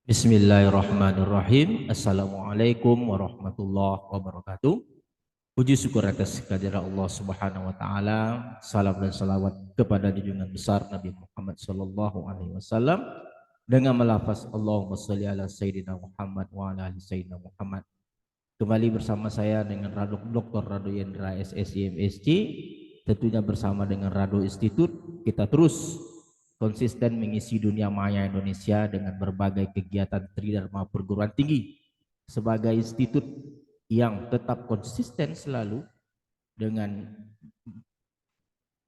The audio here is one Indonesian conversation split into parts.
Bismillahirrahmanirrahim. Assalamualaikum warahmatullahi wabarakatuh. Puji syukur atas kehadirat Allah Subhanahu wa taala. Salam dan salawat kepada junjungan besar Nabi Muhammad sallallahu alaihi wasallam dengan melafaz Allahumma shalli ala sayyidina Muhammad wa ala ali sayyidina Muhammad. Kembali bersama saya dengan Dr. Rado Yendra SSI MSc, tentunya bersama dengan Rado Institute. Kita terus konsisten mengisi dunia maya Indonesia dengan berbagai kegiatan tridharma perguruan tinggi sebagai institut yang tetap konsisten selalu dengan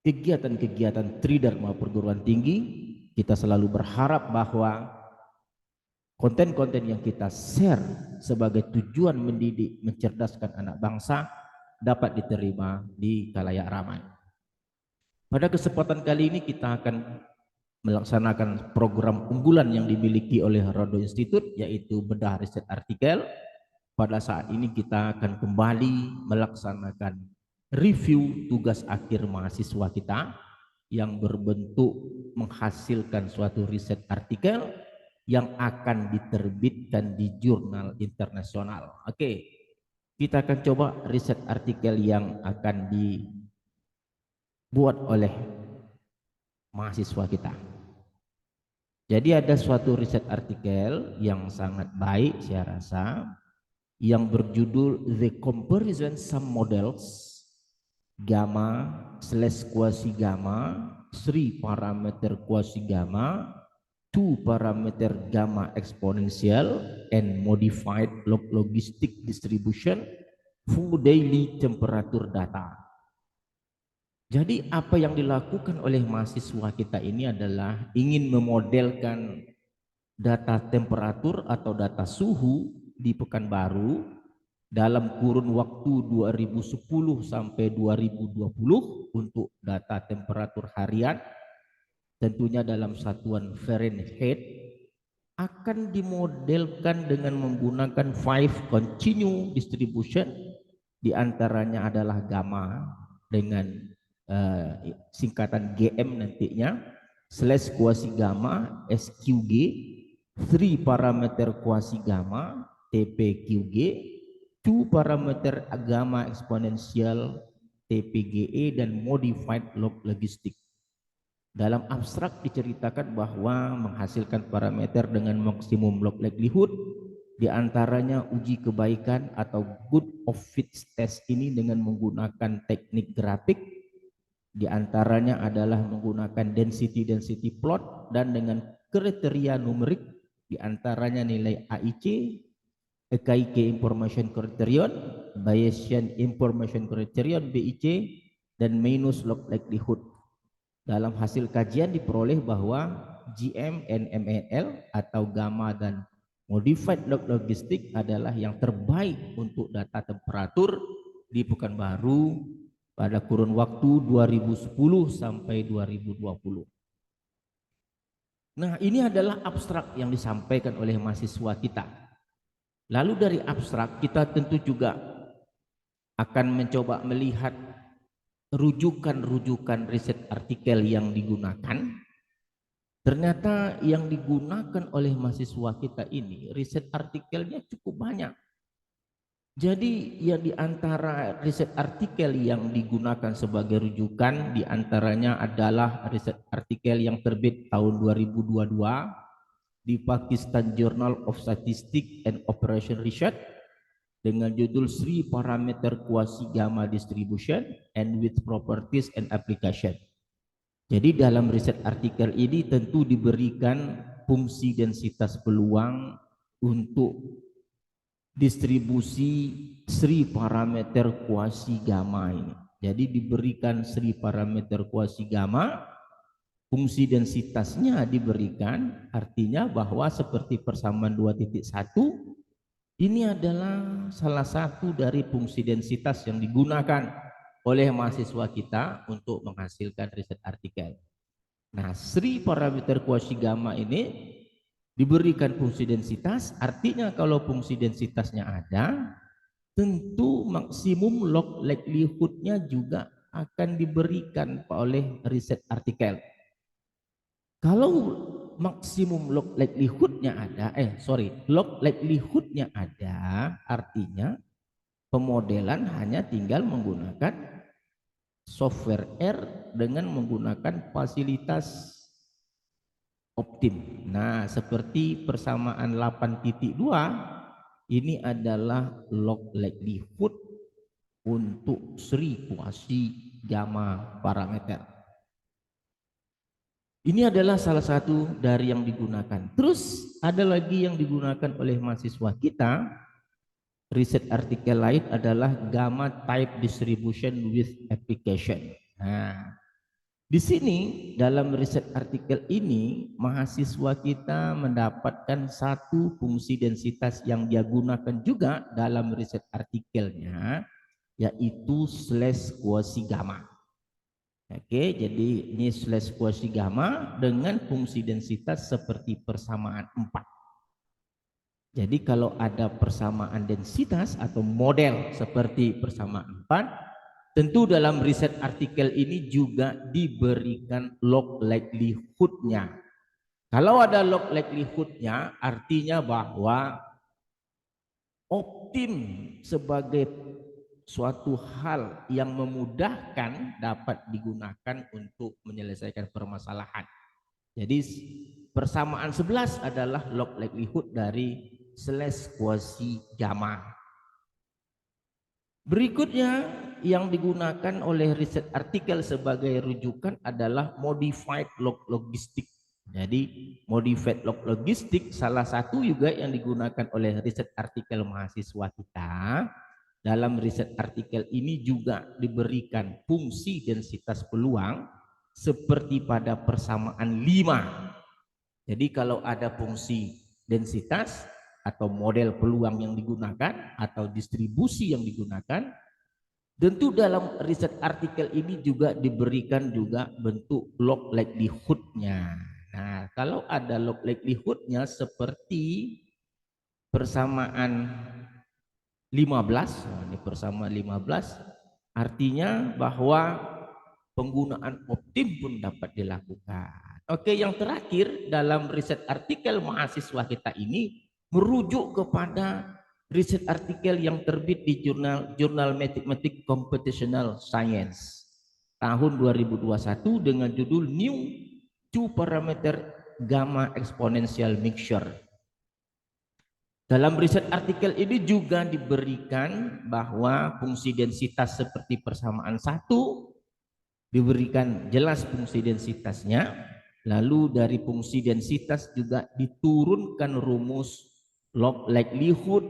kegiatan-kegiatan tridharma perguruan tinggi. Kita selalu berharap bahwa konten-konten yang kita share sebagai tujuan mendidik, mencerdaskan anak bangsa dapat diterima di khalayak ramai. Pada kesempatan kali ini kita akan melaksanakan program unggulan yang dimiliki oleh Rado Institute, yaitu bedah riset artikel. Pada saat ini kita akan kembali melaksanakan review tugas akhir mahasiswa kita yang berbentuk menghasilkan suatu riset artikel yang akan diterbitkan di jurnal internasional. Oke, kita akan coba riset artikel yang akan dibuat oleh mahasiswa kita. Jadi ada suatu riset artikel yang sangat baik saya rasa, yang berjudul The Comparison Sum Models Gamma/Quasi Gamma 3 Parameter Quasi Gamma 2 Parameter Gamma Exponential and Modified Logistic Distribution for Daily Temperature Data. Jadi apa yang dilakukan oleh mahasiswa kita ini adalah ingin memodelkan data temperatur atau data suhu di Pekanbaru dalam kurun waktu 2010 sampai 2020 untuk data temperatur harian, tentunya dalam satuan Fahrenheit, akan dimodelkan dengan menggunakan 5 continue distribution, diantaranya adalah gamma dengan singkatan GM nantinya, /quasi gamma SQG, 3 parameter quasi gamma TPQG, 2 parameter gamma eksponensial TPGE, dan modified log logistic. Dalam abstrak diceritakan bahwa menghasilkan parameter dengan maksimum log likelihood, diantaranya uji kebaikan atau good of fit test ini dengan menggunakan teknik grafik. Di antaranya adalah menggunakan density plot dan dengan kriteria numerik, di antaranya nilai AIC, EKIK Information Criterion, Bayesian Information Criterion BIC, dan minus log likelihood. Dalam hasil kajian diperoleh bahwa GM and ML atau gamma dan modified log logistic adalah yang terbaik untuk data temperatur di Pekanbaru pada kurun waktu 2010 sampai 2020. Nah, ini adalah abstrak yang disampaikan oleh mahasiswa kita. Lalu dari abstrak kita tentu juga akan mencoba melihat rujukan-rujukan riset artikel yang digunakan. Ternyata yang digunakan oleh mahasiswa kita ini riset artikelnya cukup banyak. Jadi yang diantara riset artikel yang digunakan sebagai rujukan diantaranya adalah riset artikel yang terbit tahun 2022 di Pakistan Journal of Statistics and Operation Research dengan judul 3 Parameter Quasi Gamma Distribution and with Properties and Application. Jadi dalam riset artikel ini tentu diberikan fungsi densitas peluang untuk distribusi Sri parameter kuasi gamma ini. Jadi diberikan Sri parameter kuasi gamma, fungsi densitasnya diberikan, artinya bahwa seperti persamaan 2.1 ini adalah salah satu dari fungsi densitas yang digunakan oleh mahasiswa kita untuk menghasilkan riset artikel. Nah, Sri parameter kuasi gamma ini diberikan fungsi densitas, artinya kalau fungsi densitasnya ada, tentu maksimum log likelihood-nya juga akan diberikan oleh riset artikel. Kalau maksimum log likelihood-nya ada, log likelihood-nya ada, artinya pemodelan hanya tinggal menggunakan software R dengan menggunakan fasilitas optim. Nah, seperti persamaan 8.2 ini adalah log likelihood untuk Sri kuasi gamma parameter. Ini adalah salah satu dari yang digunakan. Terus ada lagi yang digunakan oleh mahasiswa kita. Riset artikel lain adalah gamma type distribution with application. Nah, di sini dalam riset artikel ini mahasiswa kita mendapatkan satu fungsi densitas yang dia gunakan juga dalam riset artikelnya, yaitu slash kuasi gamma. Oke, jadi ini slash kuasi gamma dengan fungsi densitas seperti persamaan 4. Jadi kalau ada persamaan densitas atau model seperti persamaan 4, tentu dalam riset artikel ini juga diberikan log likelihood-nya. Kalau ada log likelihood-nya, artinya bahwa optim sebagai suatu hal yang memudahkan dapat digunakan untuk menyelesaikan permasalahan. Jadi persamaan 11 adalah log likelihood dari slash kuasi gamma. Berikutnya yang digunakan oleh riset artikel sebagai rujukan adalah modified log logistik. Jadi modified log logistik salah satu juga yang digunakan oleh riset artikel mahasiswa kita. Dalam riset artikel ini juga diberikan fungsi densitas peluang seperti pada persamaan 5. Jadi kalau ada fungsi densitas atau model peluang yang digunakan atau distribusi yang digunakan, tentu dalam riset artikel ini juga diberikan juga bentuk log likelihood-nya. Nah, kalau ada log likelihood-nya seperti persamaan 15, ini persamaan 15, artinya bahwa penggunaan optim pun dapat dilakukan. Oke, yang terakhir dalam riset artikel mahasiswa kita ini merujuk kepada riset artikel yang terbit di jurnal Mathematics Computational Science tahun 2021 dengan judul New Two Parameter Gamma Exponential Mixture. Dalam riset artikel ini juga diberikan bahwa fungsi densitas seperti persamaan 1 diberikan jelas fungsi densitasnya, lalu dari fungsi densitas juga diturunkan rumus log likelihood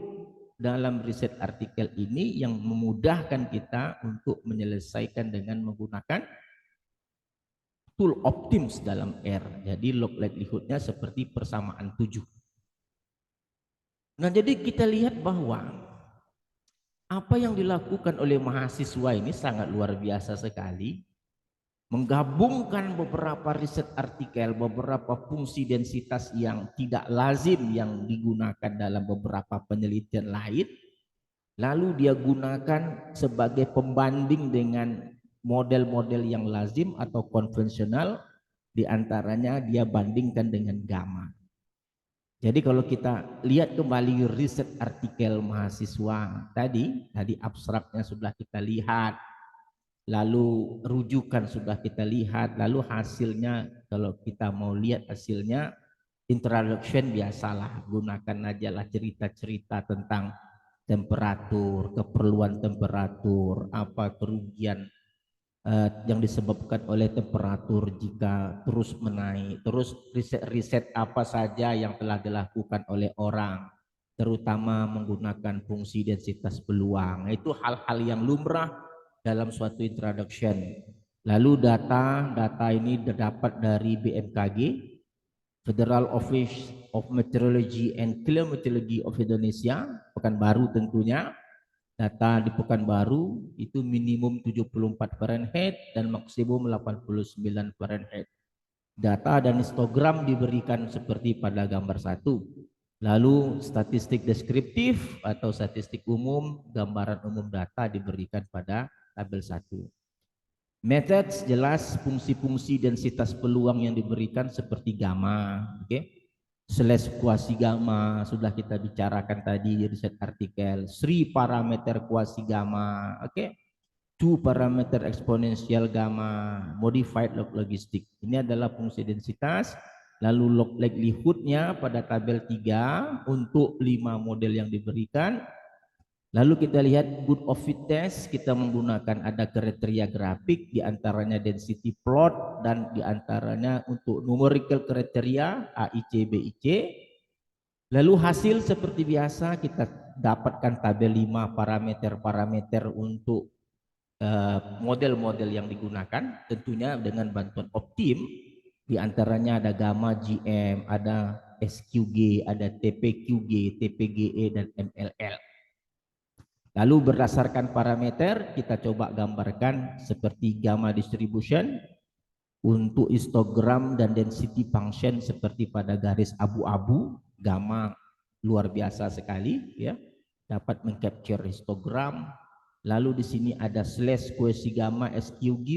dalam riset artikel ini yang memudahkan kita untuk menyelesaikan dengan menggunakan tool optims dalam R. Jadi log likelihoodnya seperti persamaan 7. Nah, jadi kita lihat bahwa apa yang dilakukan oleh mahasiswa ini sangat luar biasa sekali, menggabungkan beberapa riset artikel, beberapa fungsi densitas yang tidak lazim yang digunakan dalam beberapa penelitian lain, lalu dia gunakan sebagai pembanding dengan model-model yang lazim atau konvensional, diantaranya dia bandingkan dengan gamma. Jadi kalau kita lihat kembali riset artikel mahasiswa tadi abstraknya sudah kita lihat, lalu rujukan sudah kita lihat, lalu hasilnya kalau kita mau lihat hasilnya introduction biasalah, gunakan aja lah cerita-cerita tentang temperatur, keperluan temperatur, apa kerugian yang disebabkan oleh temperatur jika terus menaik, terus riset-riset apa saja yang telah dilakukan oleh orang terutama menggunakan fungsi densitas peluang. Itu hal-hal yang lumrah dalam suatu introduction. Lalu data ini didapat dari BMKG, Federal Office of Meteorology and Climatology of Indonesia, Pekanbaru tentunya. Data di Pekanbaru itu minimum 74 Fahrenheit dan maksimum 89 Fahrenheit. Data dan histogram diberikan seperti pada gambar 1. Lalu statistik deskriptif atau statistik umum, gambaran umum data diberikan pada tabel 1. Methods jelas fungsi-fungsi densitas peluang yang diberikan seperti gamma, slash kuasi gamma sudah kita bicarakan tadi di riset artikel. 3 parameter kuasi gamma, two parameter eksponensial gamma, modified log logistik. Ini adalah fungsi densitas. Lalu log likelihoodnya pada tabel 3 untuk 5 model yang diberikan. Lalu kita lihat good of fit test, kita menggunakan ada kriteria grafik, diantaranya density plot, dan diantaranya untuk numerical kriteria AIC, BIC. Lalu hasil seperti biasa kita dapatkan tabel 5 parameter-parameter untuk model-model yang digunakan, tentunya dengan bantuan Optim. Diantaranya ada gamma GM, ada SQG, ada TPQG, TPGE, dan MLL. Lalu berdasarkan parameter kita coba gambarkan seperti gamma distribution untuk histogram dan density function seperti pada garis abu-abu. Gamma luar biasa sekali, ya, dapat mengcapture histogram. Lalu di sini ada slash kuesi gamma SQG,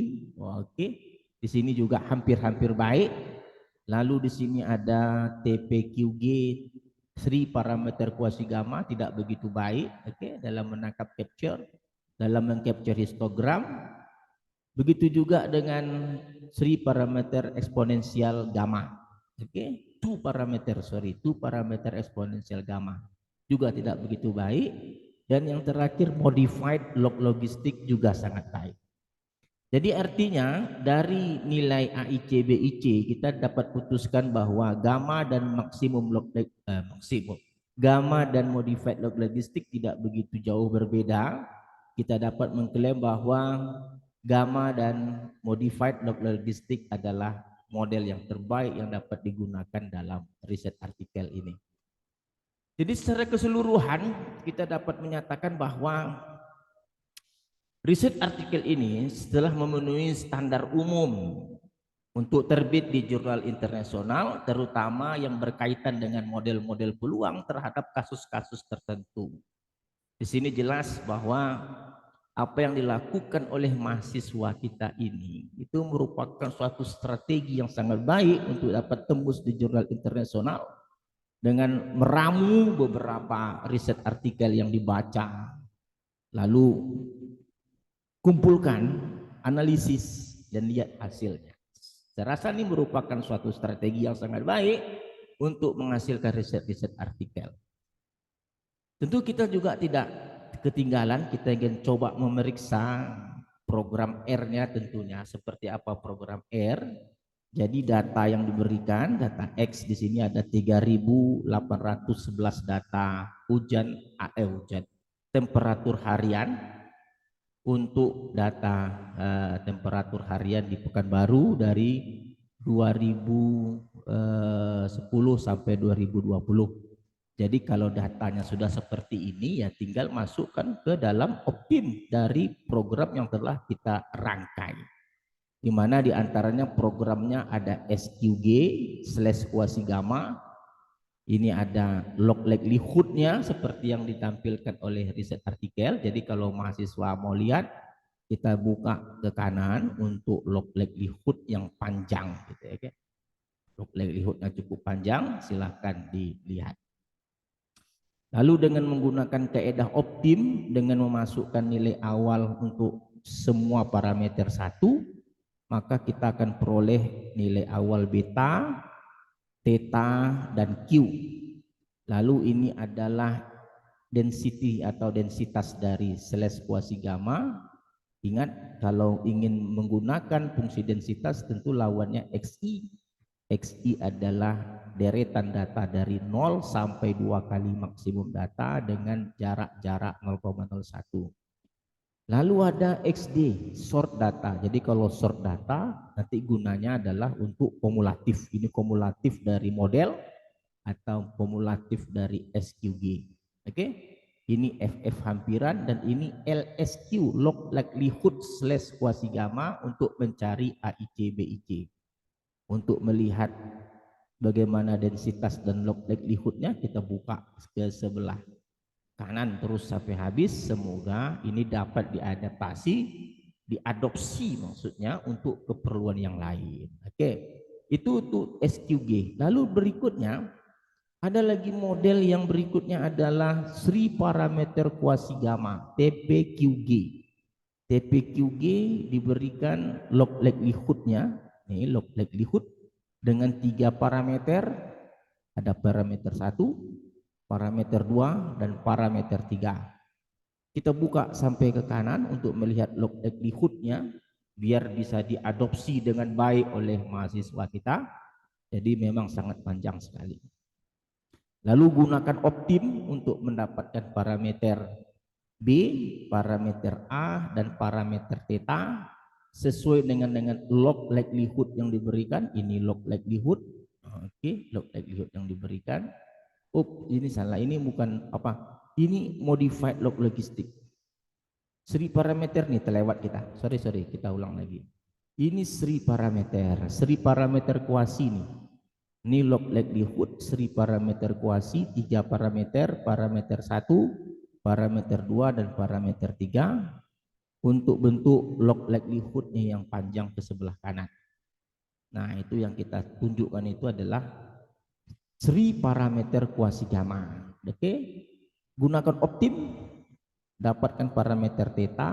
di sini juga hampir-hampir baik. Lalu di sini ada TPQG 3 parameter kuasi gamma tidak begitu baik, dalam menangkap capture, dalam mengcapture histogram. Begitu juga dengan 3 parameter eksponensial gamma, 2 parameter eksponensial gamma juga tidak begitu baik. Dan yang terakhir modified log logistik juga sangat baik. Jadi artinya dari nilai AIC BIC kita dapat putuskan bahwa gamma dan gamma dan modified log logistik tidak begitu jauh berbeda. Kita dapat mengklaim bahwa gamma dan modified log logistik adalah model yang terbaik yang dapat digunakan dalam riset artikel ini. Jadi secara keseluruhan kita dapat menyatakan bahwa riset artikel ini setelah memenuhi standar umum untuk terbit di jurnal internasional, terutama yang berkaitan dengan model-model peluang terhadap kasus-kasus tertentu. Di sini jelas bahwa apa yang dilakukan oleh mahasiswa kita ini itu merupakan suatu strategi yang sangat baik untuk dapat tembus di jurnal internasional dengan meramu beberapa riset artikel yang dibaca, lalu kumpulkan analisis dan lihat hasilnya. Saya rasa ini merupakan suatu strategi yang sangat baik untuk menghasilkan riset-riset artikel. Tentu kita juga tidak ketinggalan, kita ingin coba memeriksa program R-nya tentunya seperti apa program R. Jadi data yang diberikan, data X di sini ada 3.811 data hujan temperatur harian. Untuk data temperatur harian di Pekanbaru dari 2010 sampai 2020. Jadi kalau datanya sudah seperti ini ya tinggal masukkan ke dalam Optim dari program yang telah kita rangkai. Di mana diantaranya programnya ada SQG slash kuasi gamma. Ini ada log likelihoodnya seperti yang ditampilkan oleh riset artikel. Jadi kalau mahasiswa mau lihat, kita buka ke kanan untuk log likelihood yang panjang, gitu ya. Log likelihoodnya cukup panjang, silahkan dilihat. Lalu dengan menggunakan kaedah Optim dengan memasukkan nilai awal untuk semua parameter 1, maka kita akan peroleh nilai awal beta, theta, dan Q. Lalu ini adalah density atau densitas dari slash kuasi gamma. Ingat kalau ingin menggunakan fungsi densitas tentu lawannya XI. XI adalah deretan data dari 0 sampai 2 kali maksimum data dengan jarak 0,01. Lalu ada XD, short data. Jadi kalau short data nanti gunanya adalah untuk kumulatif. Ini kumulatif dari model atau kumulatif dari SQG. Ini FF hampiran dan ini LSQ, log likelihood slash kuasi gamma untuk mencari AIC BIC. Untuk melihat bagaimana densitas dan log likelihoodnya kita buka ke sebelah kanan terus sampai habis. Semoga ini dapat diadaptasi diadopsi maksudnya untuk keperluan yang lain. Oke. Itu untuk SQG. Lalu berikutnya ada lagi model yang berikutnya adalah Sri parameter kuasi gamma, TPQG. TPQG diberikan log likelihood-nya, ini log likelihood dengan 3 parameter, ada parameter 1, parameter 2 dan parameter 3. Kita buka sampai ke kanan untuk melihat log likelihood-nya biar bisa diadopsi dengan baik oleh mahasiswa kita. Jadi memang sangat panjang sekali. Lalu gunakan optim untuk mendapatkan parameter B, parameter A, dan parameter theta sesuai dengan log likelihood yang diberikan. Ini log likelihood. Oke, log likelihood yang diberikan. Oh, ini salah. Ini bukan apa. Ini modified log logistik. Sri parameter nih terlewat kita. Sorry, kita ulang lagi. Ini Sri parameter. Sri parameter kuasi nih. Ini log likelihood Sri parameter kuasi, 3 parameter, parameter 1, parameter 2 dan parameter 3 untuk bentuk log likelihood-nya yang panjang ke sebelah kanan. Nah, itu yang kita tunjukkan itu adalah Sri parameter kuasi gamma. Oke. Gunakan optim, dapatkan parameter theta,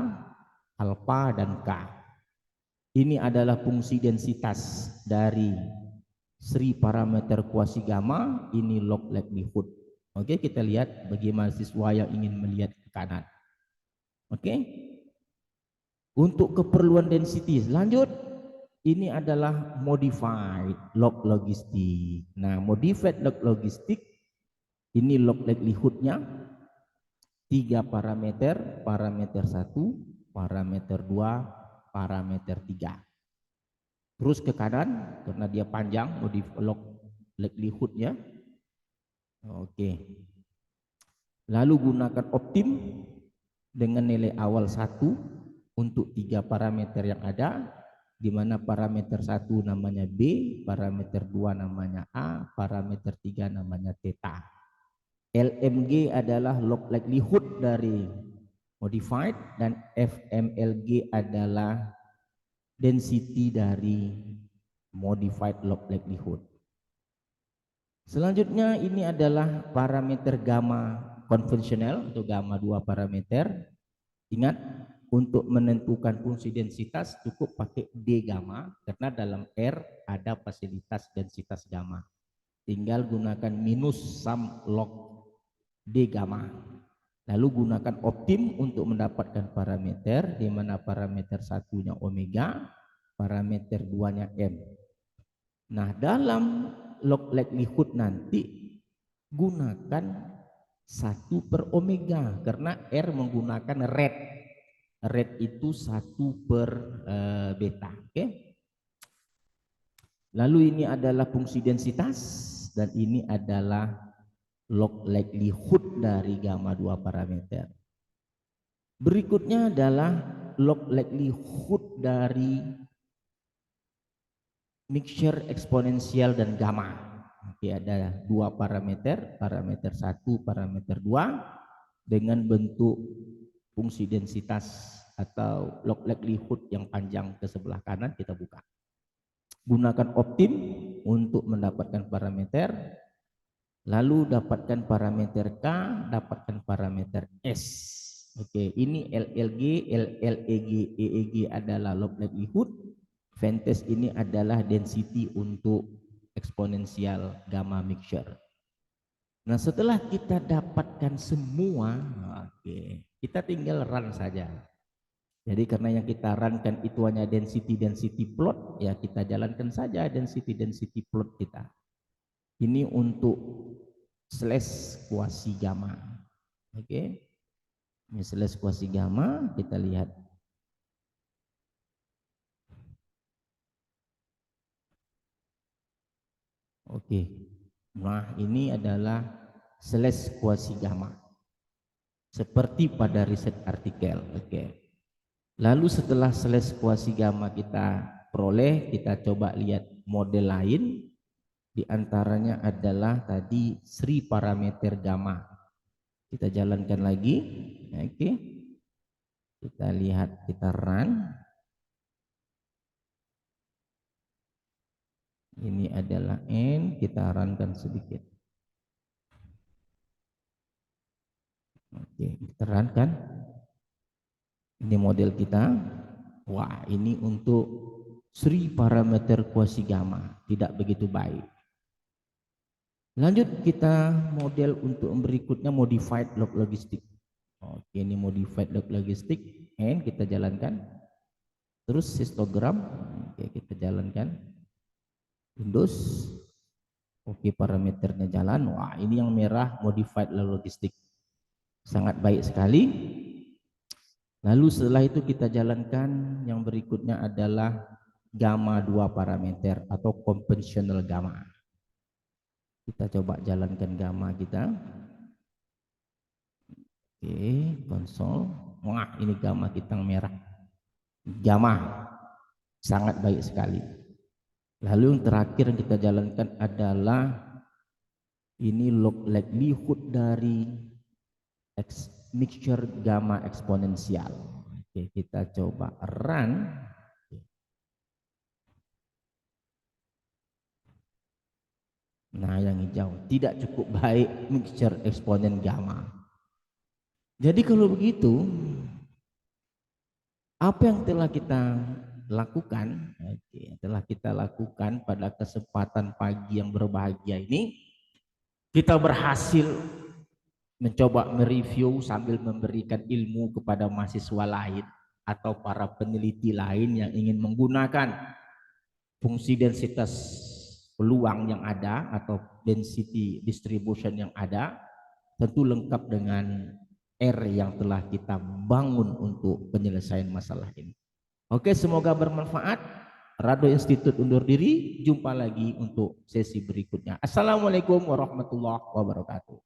alfa dan K. Ini adalah fungsi densitas dari Sri parameter kuasi gamma, ini log likelihood. Oke, kita lihat bagi mahasiswa yang ingin melihat ke kanan. Oke. Untuk keperluan density lanjut, ini adalah modified log logistik. Nah, modified log logistik ini log likelihood-nya 3 parameter, parameter 1, parameter 2, parameter 3. Terus ke kanan karena dia panjang log likelihood-nya. Oke. Lalu gunakan optim dengan nilai awal 1 untuk 3 parameter yang ada, di mana parameter 1 namanya B, parameter 2 namanya A, parameter 3 namanya theta. LMG adalah log likelihood dari modified dan FMLG adalah density dari modified log likelihood. Selanjutnya ini adalah parameter gamma konvensional atau gamma 2 parameter. Ingat, untuk menentukan fungsi densitas cukup pakai D gamma karena dalam R ada fasilitas densitas gamma. Tinggal gunakan minus sum log D gamma. Lalu gunakan optim untuk mendapatkan parameter di mana parameter satunya omega, parameter 2-nya M. Nah, dalam log likelihood nanti gunakan 1/omega karena R menggunakan rate. Rate itu 1/beta. Oke. Lalu ini adalah fungsi densitas dan ini adalah log likelihood dari gamma 2 parameter. Berikutnya adalah log likelihood dari mixture eksponensial dan gamma. Oke, ada 2 parameter, parameter 1, parameter 2 dengan bentuk fungsi densitas atau log likelihood yang panjang ke sebelah kanan. Kita buka. Gunakan optim untuk mendapatkan parameter, lalu dapatkan parameter K, dapatkan parameter S. Oke, ini LLG, LLEG, EEG adalah log likelihood. Ventes ini adalah density untuk eksponensial gamma mixture. Nah, setelah kita dapatkan semua, oke, kita tinggal run saja. Jadi karena yang kita runkan itu hanya density plot, ya kita jalankan saja density plot kita. Ini untuk slash kuasi gamma. Oke. Ini slash kuasi gamma, kita lihat. Oke. Nah, ini adalah slash kuasi gamma. Seperti pada riset artikel. Oke. Lalu setelah slash kuasi gamma kita peroleh, kita coba lihat model lain. Di antaranya adalah tadi Sri parameter gamma. Kita jalankan lagi. Oke. Kita lihat, kita run. Ini adalah N, kita runkan sedikit. Oke, kita runkan. Ini model kita. Wah, ini untuk Sri parameter kuasi gamma, tidak begitu baik. Lanjut kita model untuk berikutnya modified log logistik. Oke, ini modified log logistik, N kita jalankan. Terus histogram, oke kita jalankan. Windows, oke parameternya jalan. Wah, ini yang merah modified log logistik, sangat baik sekali. Lalu setelah itu kita jalankan yang berikutnya adalah gamma 2 parameter atau conventional gamma. Kita coba jalankan gamma kita. Oke, konsol. Wah, ini gamma kita yang merah. Gamma sangat baik sekali. Lalu yang terakhir yang kita jalankan adalah ini log likelihood dari mixture gamma eksponensial. Oke, kita coba run. Nah, yang hijau tidak cukup baik mixture eksponen gamma. Jadi kalau begitu, apa yang telah kita lakukan, telah kita lakukan pada kesempatan pagi yang berbahagia ini, kita berhasil mencoba mereview sambil memberikan ilmu kepada mahasiswa lain atau para peneliti lain yang ingin menggunakan fungsi densitas peluang yang ada atau density distribution yang ada, tentu lengkap dengan R yang telah kita bangun untuk penyelesaian masalah ini. Oke, semoga bermanfaat. Rado Institute undur diri, jumpa lagi untuk sesi berikutnya. Assalamualaikum warahmatullahi wabarakatuh.